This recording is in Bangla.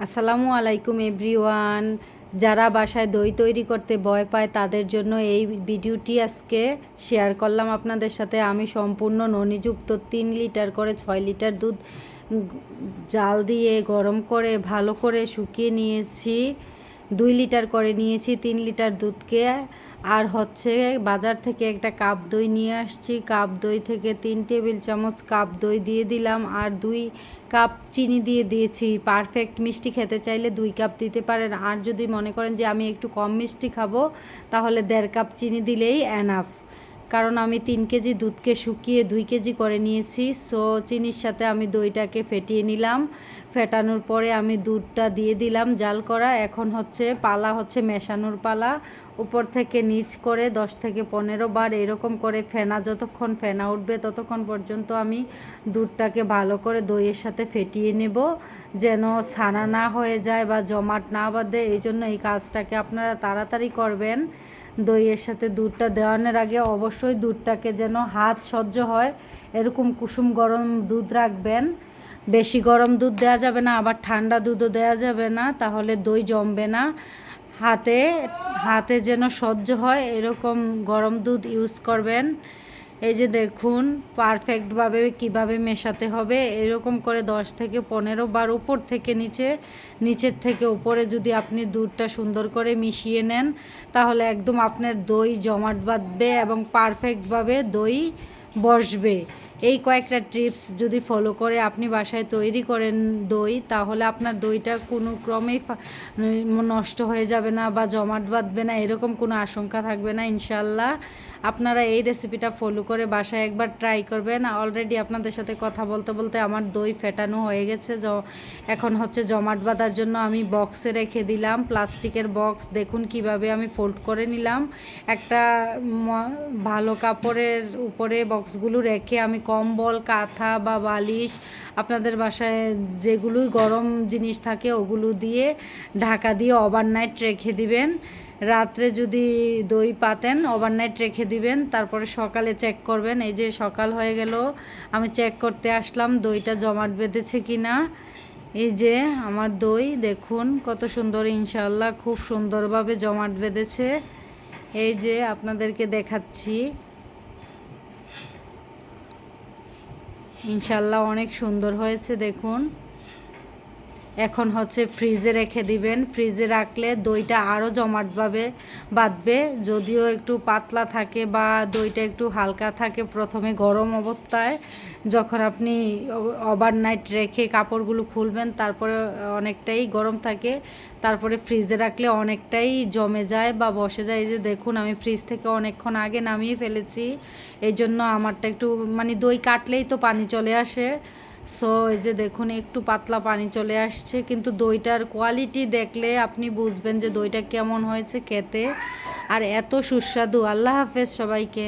আসসালামু আলাইকুম এভরিওয়ান। যারা বাসায় দই তৈরি করতে ভয় পায় তাদের জন্য এই ভিডিওটি আজকে শেয়ার করলাম আপনাদের সাথে। আমি সম্পূর্ণ ননিযুক্ত 3 লিটার করে 6 লিটার দুধ জাল দিয়ে গরম করে ভালো করে শুকিয়ে নিয়েছি। 2 লিটার করে নিয়েছি 3 লিটার দুধকে। আর হচ্ছে বাজার থেকে একটা কাপ দই নিয়ে আসছি। কাপ দই থেকে 3 টেবিল চামচ কাপ দই দিয়ে দিলাম, আর 2 কাপ চিনি দিয়ে দিয়েছি। পারফেক্ট মিষ্টি খেতে চাইলে 2 কাপ দিতে পারেন, আর যদি মনে করেন যে আমি একটু কম মিষ্টি খাবো তাহলে 1.5 কাপ চিনি দিলেই এনাফ। কারণ আমি 3 কেজি দুধকে শুকিয়ে 2 কেজি করে নিয়েছি। সো চিনির সাথে আমি দইটাকে ফেটিয়ে নিলাম। ফেটানোর পরে আমি দুধটা দিয়ে দিলাম জাল করা। এখন হচ্ছে পালা হচ্ছে মেশানোর পালা। উপর থেকে নিচ করে 10 থেকে 15 বার এরকম করে ফেনা, যতক্ষণ ফেনা উঠবে ততক্ষণ পর্যন্ত আমি দুধটাকে ভালো করে দইয়ের সাথে ফেটিয়ে নেব, যেন ছানা না হয়ে যায় বা জমাট না বাঁধে। এই জন্য এই কাজটাকে আপনারা তাড়াতাড়ি করবেন। দইয়ের সাথে দুধটা দেওয়ানোর আগে অবশ্যই দুধটাকে যেন হাত সহ্য হয় এরকম কুসুম গরম দুধ রাখবেন। বেশি গরম দুধ দেওয়া যাবে না, আবার ঠান্ডা দুধও দেওয়া যাবে না, তাহলে দই জমবে না। হাতে হাতে যেন সহ্য হয় এরকম গরম দুধ ইউজ করবেন। এই যে দেখুন পারফেক্টভাবে কিভাবে মেশাতে হবে। এরকম করে 10 থেকে 15 বার উপর থেকে নিচে, নিচের থেকে উপরে যদি আপনি দুধটা সুন্দর করে মিশিয়ে নেন তাহলে একদম আপনার দই জমাট বাঁধবে এবং পারফেক্টভাবে দই বসবে। এই কয়েকটা টিপস যদি ফলো করে আপনি বাসায় তৈরি করেন দই, তাহলে আপনার দইটা কোনো ক্রমেই নষ্ট হয়ে যাবে না বা জমাট বাঁধবে না, এরকম কোনো আশঙ্কা থাকবে না ইনশাল্লাহ। আপনারা এই রেসিপিটা ফলো করে বাসায় একবার ট্রাই করবেন। অলরেডি আপনাদের সাথে কথা বলতে বলতে আমার দই ফেটানো হয়ে গেছে। এখন হচ্ছে জমাট বাঁধার জন্য আমি বক্সে রেখে দিলাম, প্লাস্টিকের বক্স। দেখুন কিভাবে আমি ফোল্ড করে নিলাম। একটা ভালো কাপড়ের উপরে বক্সগুলো রেখে আমি কম্বল, কাঁথা বা বালিশ, আপনাদের বাসায় যেগুলো গরম জিনিস থাকে ওগুলো দিয়ে ঢাকা দিয়ে ওভারনাইট রেখে দিবেন। রাত্রে যদি দই পাতেন ওভারনাইট রেখে দিবেন, তারপরে সকালে চেক করবেন। এই যে সকাল হয়ে গেল, আমি চেক করতে আসলাম দইটা জমাট বেঁধেছে কি না। এই যে আমার দই দেখুন কত সুন্দর, ইনশাল্লাহ খুব সুন্দরভাবে জমাট বেঁধেছে। এই যে আপনাদেরকে দেখাচ্ছি, ইনশাল্লাহ অনেক সুন্দর হয়েছে দেখুন। এখন হচ্ছে ফ্রিজে রেখে দিবেন। ফ্রিজে রাখলে দইটা আরও জমাটভাবে বাঁধবে। যদিও একটু পাতলা থাকে বা দইটা একটু হালকা থাকে প্রথমে গরম অবস্থায়, যখন আপনি ওভারনাইট রেখে কাপড়গুলো খুলবেন তারপরে অনেকটাই গরম থাকে, তারপরে ফ্রিজে রাখলে অনেকটাই জমে যায় বা বসে যায়। এই যে দেখুন আমি ফ্রিজ থেকে অনেকক্ষণ আগে নামিয়ে ফেলেছি, এই জন্য আমারটা একটু মানে দই কাটলেই তো পানি চলে আসে। সো এই যে দেখুন একটু পাতলা পানি চলে আসছে, কিন্তু দইটার কোয়ালিটি দেখলে আপনি বুঝবেন যে দইটা কেমন হয়েছে খেতে, আর এত সুস্বাদু। আল্লাহ হাফেজ সবাইকে।